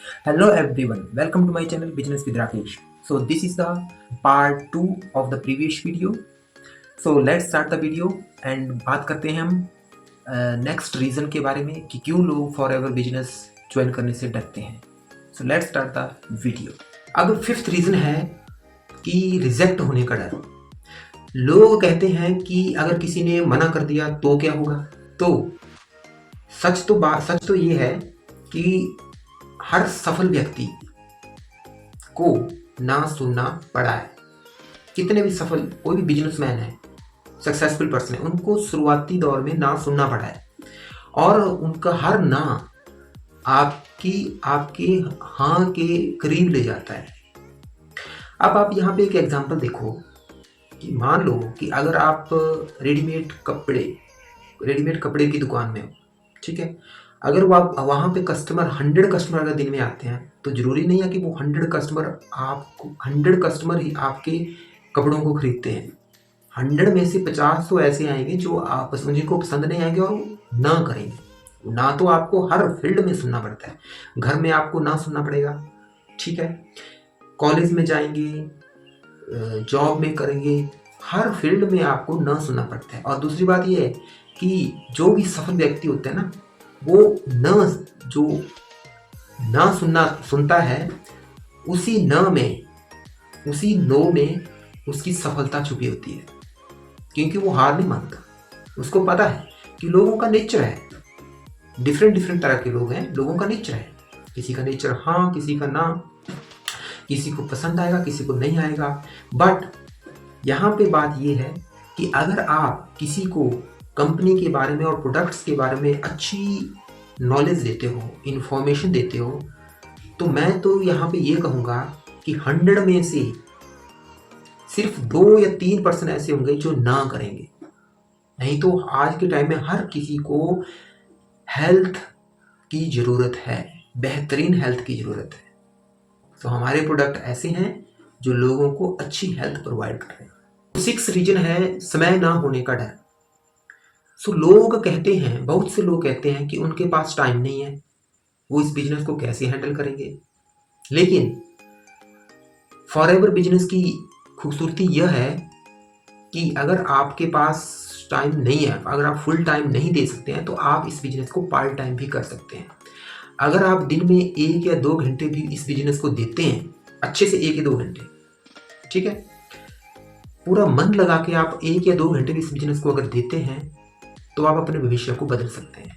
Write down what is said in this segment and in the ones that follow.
Hello everyone, welcome to my channel Business with Rakesh. So this is the part 2 of the previous video. So let's start the video and बात करते हैं हम next reason के बारे में कि क्यों लोग फॉरएवर बिजनेस ज्वाइन करने से डरते हैं. So let's start the video. अब फिफ्थ रीज़न है कि रिजेक्ट होने का डर. लोग कहते हैं कि अगर किसी ने मना कर दिया तो क्या होगा. तो सच तो ये है कि हर सफल व्यक्ति को ना सुनना पड़ा है. कितने भी सफल कोई भी बिजनेसमैन है, सक्सेसफुल पर्सन है, उनको शुरुआती दौर में ना सुनना पड़ा है और उनका हर ना आपके हाँ के करीब ले जाता है. अब आप यहाँ पे एक एग्जांपल देखो कि मान लो कि अगर आप रेडीमेड कपड़े की दुकान में हो, ठीक है. अगर वो आप वहाँ पे 100 कस्टमर अगर दिन में आते हैं तो ज़रूरी नहीं है कि वो 100 कस्टमर ही आपके कपड़ों को खरीदते हैं. 100 में से 50 तो ऐसे आएंगे जो आपस में जिनको पसंद नहीं आएंगे और ना करेंगे. ना तो आपको हर फील्ड में सुनना पड़ता है. घर में आपको ना सुनना पड़ेगा, ठीक है. कॉलेज में जाएंगे, जॉब में करेंगे, हर फील्ड में आपको ना सुनना पड़ता है. और दूसरी बात ये है कि जो भी सफल व्यक्ति होते हैं ना, वो ना सुनता है, उसी नो में उसकी सफलता छुपी होती है. क्योंकि वो हार नहीं मानता. उसको पता है कि लोगों का नेचर है, डिफरेंट तरह के लोग हैं, लोगों का नेचर है. किसी का नेचर हाँ, किसी का ना, किसी को पसंद आएगा, किसी को नहीं आएगा. बट यहाँ पे बात ये है कि अगर आप किसी को कंपनी के बारे में और प्रोडक्ट्स के बारे में अच्छी नॉलेज देते हो, इन्फॉर्मेशन देते हो, तो मैं तो यहाँ पे ये कहूँगा कि 100 में से सिर्फ 2 या 3% ऐसे होंगे जो ना करेंगे. नहीं तो आज के टाइम में हर किसी को हेल्थ की ज़रूरत है, बेहतरीन हेल्थ की ज़रूरत है. तो हमारे प्रोडक्ट ऐसे हैं जो लोगों को अच्छी हेल्थ प्रोवाइड कर रहे हैं. 6 रीजन है समय ना होने का डर. सो बहुत से लोग कहते हैं कि उनके पास टाइम नहीं है, वो इस बिजनेस को कैसे हैंडल करेंगे. लेकिन फॉरएवर बिजनेस की खूबसूरती यह है कि अगर आपके पास टाइम नहीं है, अगर आप फुल टाइम नहीं दे सकते हैं, तो आप इस बिजनेस को पार्ट टाइम भी कर सकते हैं. अगर आप दिन में 1 या 2 घंटे भी इस बिजनेस को देते हैं, अच्छे से 1 या 2 घंटे, ठीक है, पूरा मन लगा के आप 1 या 2 घंटे भी इस बिजनेस को अगर देते हैं, तो आप अपने भविष्य को बदल सकते हैं.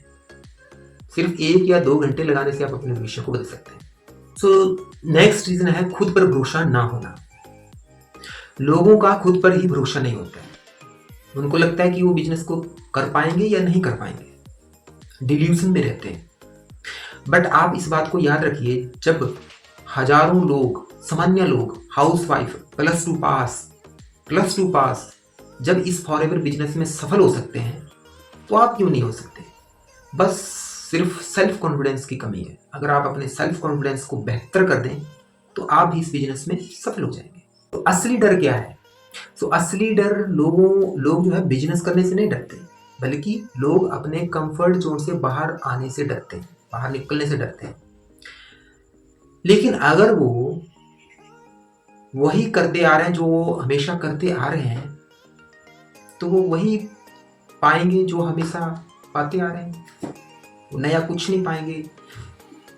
सिर्फ 1 या 2 घंटे लगाने से आप अपने भविष्य को बदल सकते हैं. सो नेक्स्ट रीजन है खुद पर भरोसा ना होना. लोगों का खुद पर ही भरोसा नहीं होता है. उनको लगता है कि वो बिजनेस को कर पाएंगे या नहीं कर पाएंगे, डिल्यूजन में रहते हैं. बट आप इस बात को याद रखिए, जब हजारों लोग, सामान्य लोग, हाउसवाइफ, प्लस टू पास जब इस फॉरएवर बिजनेस में सफल हो सकते हैं, तो आप क्यों नहीं हो सकते. बस सिर्फ सेल्फ कॉन्फिडेंस की कमी है. अगर आप अपने सेल्फ कॉन्फिडेंस को बेहतर कर दें तो आप भी इस बिजनेस में सफल हो जाएंगे. तो असली डर क्या है. असली डर लोग जो है बिजनेस करने से नहीं डरते, बल्कि लोग अपने कंफर्ट जोन से बाहर आने से डरते हैं, बाहर निकलने से डरते हैं. लेकिन अगर वो वही करते आ रहे हैं जो वो हमेशा करते आ रहे हैं, तो वो वही पाएंगे जो हमेशा पाते आ रहे हैं. वो नया कुछ नहीं पाएंगे.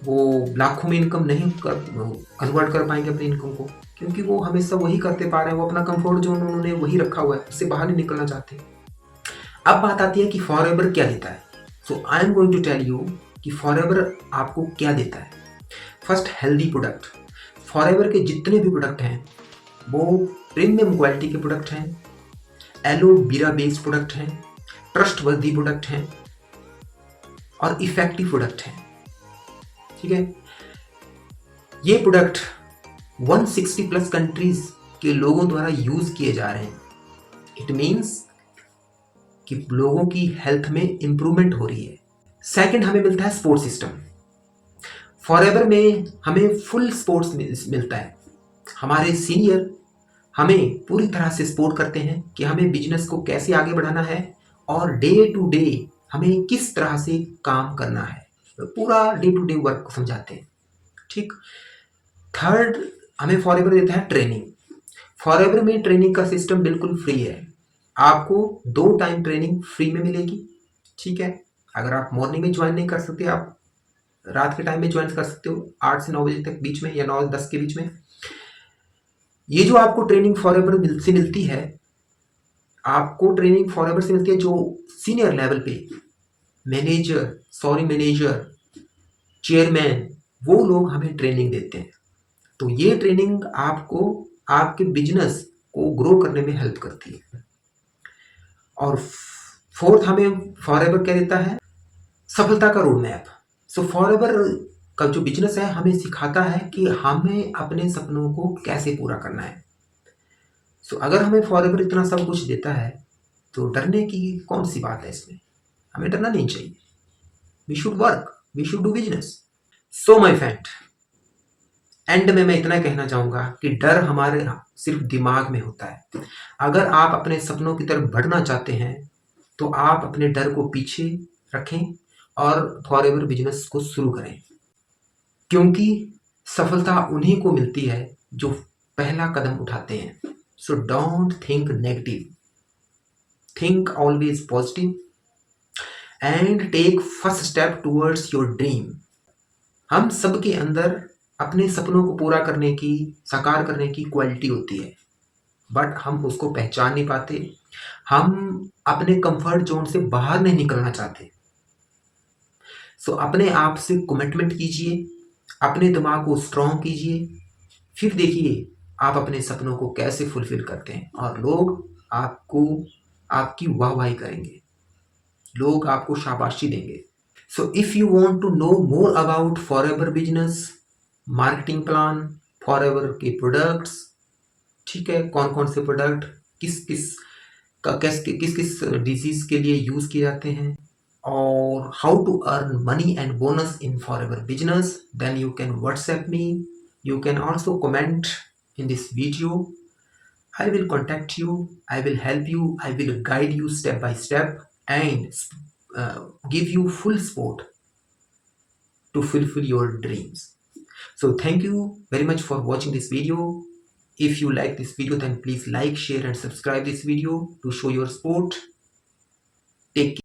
वो लाखों में इनकम नहीं कन्वर्ट कर पाएंगे अपनी इनकम को, क्योंकि वो हमेशा वही करते पा रहे हैं. वो अपना कंफर्ट जोन उन्होंने वही रखा हुआ है, उससे बाहर नहीं निकलना चाहते. अब बात आती है कि फॉरएवर क्या देता है. So I am going to tell you कि फॉरएवर आपको क्या देता है. First, healthy product. फॉरएवर के जितने भी प्रोडक्ट हैं वो प्रीमियम क्वालिटी के प्रोडक्ट हैं, एलोवेरा बेस्ड प्रोडक्ट हैं, ट्रस्टवर्दी प्रोडक्ट हैं और इफेक्टिव प्रोडक्ट हैं. ठीक है. ये प्रोडक्ट 160 प्लस कंट्रीज के लोगों द्वारा यूज किए जा रहे हैं. इट मीन्स कि लोगों की हेल्थ में इंप्रूवमेंट हो रही है. सेकंड, हमें मिलता है सपोर्ट सिस्टम. फॉरएवर में हमें फुल सपोर्ट मिलता है. हमारे सीनियर हमें पूरी तरह से सपोर्ट करते हैं कि हमें बिजनेस को कैसे आगे बढ़ाना है और डे टू डे हमें किस तरह से काम करना है. पूरा डे टू डे वर्क को समझाते हैं. ठीक। थर्ड, हमें फॉरएवर देता है ट्रेनिंग। फॉरएवर में ट्रेनिंग का सिस्टम बिल्कुल फ्री है। आपको 2 टाइम ट्रेनिंग फ्री में मिलेगी, ठीक है। अगर आप मॉर्निंग में ज्वाइन नहीं कर सकते, आप रात के टाइम में ज्वाइन कर सकते हो, 8 से 9 बजे तक बीच में, या 9-10 के बीच में। ये जो आपको ट्रेनिंग फॉरएवर से मिलती है, आपको ट्रेनिंग फॉरएवर से मिलती है जो सीनियर लेवल पे मैनेजर, चेयरमैन, वो लोग हमें ट्रेनिंग देते हैं। तो ये ट्रेनिंग आपको आपके बिजनेस को ग्रो करने में हेल्प करती है। और फोर्थ, हमें फॉरएवर क्या देता है? सफलता का रोड मैप। सो फॉरएवर का जो बिजनेस है हमें सिखाता है कि हमें अपने सपनों को कैसे पूरा करना है। सो अगर हमें फॉरएवर इतना सब कुछ देता है तो डरने की कौन सी बात है इसमें? हमें डरना नहीं चाहिए। We should work, we should do business. So my friend, end में मैं इतना कहना चाहूंगा कि डर हमारे सिर्फ दिमाग में होता है। अगर आप अपने सपनों की तरफ बढ़ना चाहते हैं तो आप अपने डर को पीछे रखें और फॉरएवर बिजनेस को शुरू करें, क्योंकि सफलता उन्हीं को मिलती है जो पहला कदम उठाते हैं। So don't think negative, think always positive and take first step towards your dream. हम सबके अंदर अपने सपनों को पूरा करने की, साकार करने की क्वालिटी होती है, बट हम उसको पहचान नहीं पाते। हम अपने कंफर्ट जोन से बाहर नहीं निकलना चाहते। सो अपने आप से कमिटमेंट कीजिए, अपने दिमाग को स्ट्रॉन्ग कीजिए, फिर देखिए आप अपने सपनों को कैसे फुलफिल करते हैं और लोग आपको आपकी वाहवाही करेंगे, लोग आपको शाबाशी देंगे। So if you want to know more about Forever business, marketing plan, Forever के प्रोडक्ट्स, ठीक है, कौन कौन से प्रोडक्ट किस किस का किस किस डिजीज के लिए यूज किए जाते हैं, और how to earn money and bonus in Forever business, then you can WhatsApp me, you can also comment in this video. I will contact you, I will help you, I will guide you step by step and give you full support to fulfill your dreams. So thank you very much for watching this video. If you like this video, then please like, share and subscribe this video to show your support. Take care.